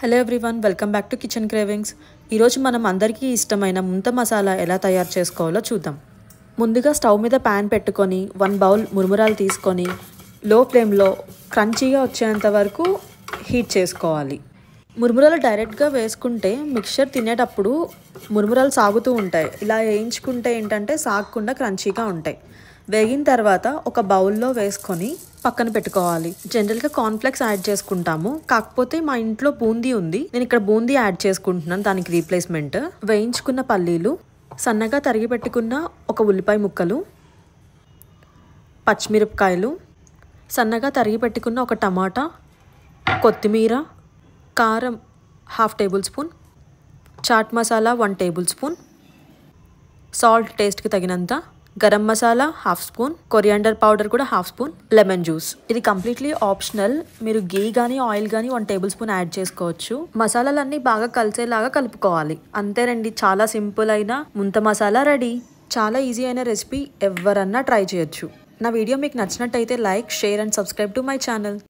Hello everyone, welcome back to kitchen cravings. ఈరోజు మనం అందరికీ ఇష్టమైన ముంత మసాలా ఎలా తయారు చేసుకోవాలో చూద్దాం. ముందుగా స్టవ్ మీద ప్యాన్ పెట్టుకొని 1 బౌల్ మురుమురాలు తీసుకొని లో ఫ్లేమ్లో క్రంచీగా వచ్చేంత వరకు హీట్ చేసుకోవాలి. మురుమురాలు డైరెక్ట్గా వేసుకుంటే మిక్చర్ తినేటప్పుడు మురుమురాలు సాగుతూ ఉంటాయి. ఇలా వేయించుకుంటే ఏంటంటే సాగకుండా క్రంచీగా ఉంటాయి. వేగిన తర్వాత ఒక బౌల్లో వేసుకొని పక్కన పెట్టుకోవాలి. జనరల్గా కార్న్ఫ్లెక్స్ యాడ్ చేసుకుంటాము, కాకపోతే మా ఇంట్లో బూందీ ఉంది, నేను ఇక్కడ బూందీ యాడ్ చేసుకుంటున్నాను దానికి రీప్లేస్మెంట్. వేయించుకున్న పల్లీలు, సన్నగా తరిగి పెట్టుకున్న ఒక ఉల్లిపాయ ముక్కలు, పచ్చిమిరపకాయలు, సన్నగా తరిగి పెట్టుకున్న ఒక టమాటా, కొత్తిమీర, కారం 1/2 table spoon, chaat masala 1 table spoon, salt టేస్ట్కి తగినంత, garam masala 1/2 spoon, coriander powder కూడా 1/2 స్పూన్, లెమన్ జ్యూస్. ఇది కంప్లీట్లీ ఆప్షనల్. మీరు గీ కానీ ఆయిల్ కానీ 1 టేబుల్ స్పూన్ యాడ్ చేసుకోవచ్చు. మసాలాలన్నీ బాగా కలిసేలాగా కలుపుకోవాలి. అంతేనండి, చాలా సింపుల్ అయిన ముంత మసాలా రెడీ. చాలా ఈజీ అయిన రెసిపీ, ఎవరన్నా ట్రై చేయొచ్చు. నా వీడియో మీకు నచ్చినట్టయితే like, share and subscribe to my channel.